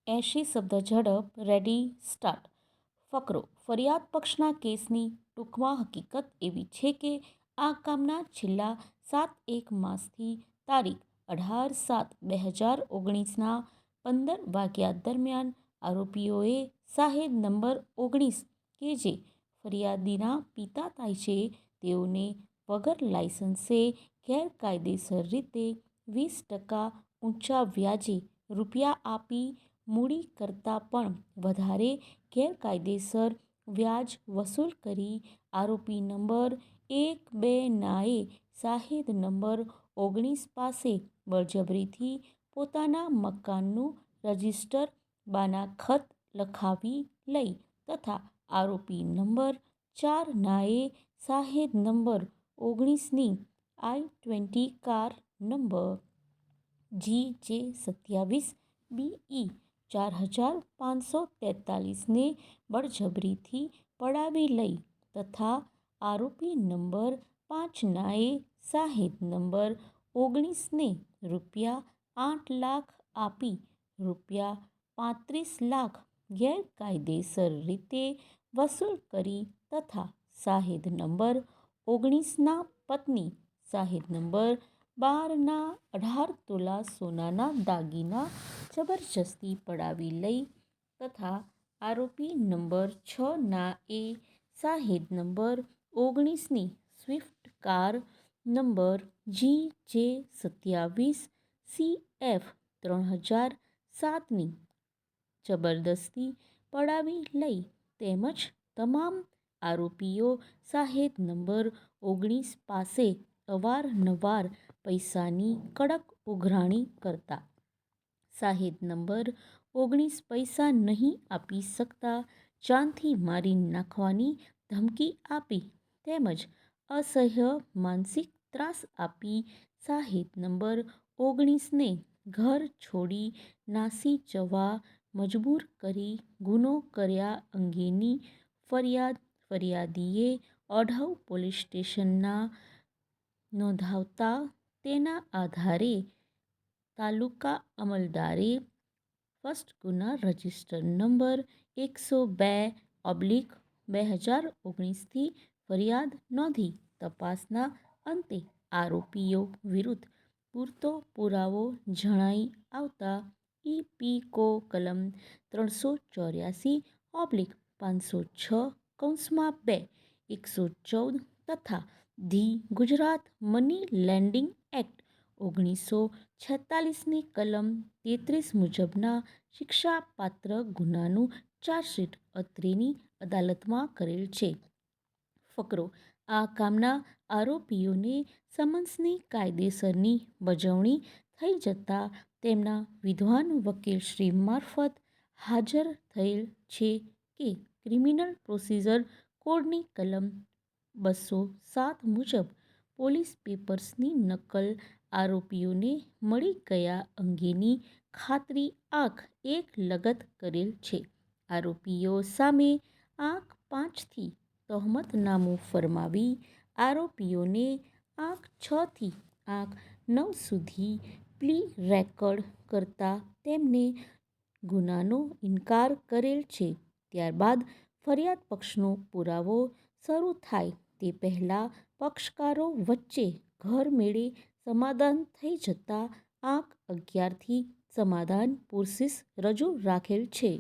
80 શબ્દ ઝડપ ready start. ફકરો. ફરિયાદ પક્ષના કેસની ટૂંકમાં હકીકત એવી છે કે આ કામના છેલ્લા 7-1 માસથી તારીખ 18/7/2019ના 15 વાગ્યા દરમિયાન આરોપીઓએ શાહેદ નંબર 19 કે જે ફરિયાદીના પિતા થાય છે તેઓને વગર લાયસન્સે ગેરકાયદેસર રીતે 20% ઊંચા વ્યાજે રૂપિયા આપી મૂડી કરતાં પણ વધારે ગેરકાયદેસર વ્યાજ વસૂલ કરી આરોપી નંબર 1-2નાએ શાહેદ નંબર 19 પાસે બળજબરીથી પોતાના મકાનનું રજિસ્ટર બાનાખત લખાવી લઈ તથા આરોપી નંબર 4નાએ શાહેદ નંબર 19ની i20 કાર નંબર GJ27BE 4543ને બળજબરીથી પડાવી લઈ તથા આરોપી નંબર 5નાએ શાહેદ નંબર 19ને રૂપિયા 8 લાખ આપી રૂપિયા 35 લાખ ગેરકાયદેસર રીતે વસૂલ કરી તથા શાહેદ નંબર 19ના પત્ની શાહેદ નંબર 12ના 18 તોલા સોનાના દાગીના જબરજસ્તી પડાવી લઈ તથા આરોપી નંબર 6નાએ શાહેદ નંબર 19ની સ્વિફ્ટ કાર નંબર GJ27CF 3007ની જબરદસ્તી પડાવી લઈ તેમજ તમામ આરોપીઓ શાહેદ નંબર 19 પાસે અવારનવાર પૈસાની કડક ઉઘરાણી કરતા શાહેદ નંબર 19 પૈસા નહીં આપી શકતા જાનથી મારી નાખવાની ધમકી આપી તેમજ અસહ્ય માનસિક ત્રાસ આપી શાહેદ નંબર 19ને ઘર છોડી નાસી જવા મજબૂર કરી ગુનો કર્યા અંગેની ફરિયાદ ફરિયાદીએ ઓઢવ પોલીસ સ્ટેશનમાં નોંધાવતા તેના આધારે તાલુકા અમલદારે ફર્સ્ટ ગુના રજિસ્ટર નંબર 102/2019થી ફરિયાદ નોંધી તપાસના અંતે આરોપીઓ વિરુદ્ધ પૂરતો પુરાવો જણાઈ આવતા ઇપીકો કલમ 384/506(2) 114 તથા the Gujarat money lending act 1946ની કલમ 33 મુજબના શિક્ષાપાત્ર ગુનાનું ચાર્જશીટ અત્રેની અદાલતમાં કરેલ છે. ફકરો. આ કામના આરોપીઓને સમન્સની કાયદેસરની બજવણી થઈ જતાં તેમના વિદ્વાન વકીલશ્રી મારફત હાજર થયેલ છે કે ક્રિમિનલ પ્રોસિજર કોડની કલમ 207 મુજબ પોલીસ પેપર્સની નકલ આરોપીઓને મળી ગયા અંગેની ખાતરી આંક 1 લગત કરેલ છે. આરોપીઓ સામે આંક 5થી તહોમતનામું ફરમાવી આરોપીઓને આંક 6થી આંક 9 સુધી પ્લી રેકર્ડ કરતાં તેમને ગુનાનો ઇનકાર કરેલ છે. ત્યારબાદ ફરિયાદ પક્ષનો પુરાવો શરૂ થાય તે પહેલાં પક્ષકારો વચ્ચે ઘરમેળે સમાધાન થઈ જતાં આંક 11થી સમાધાન પૂરસીસ રજૂ રાખેલ છે.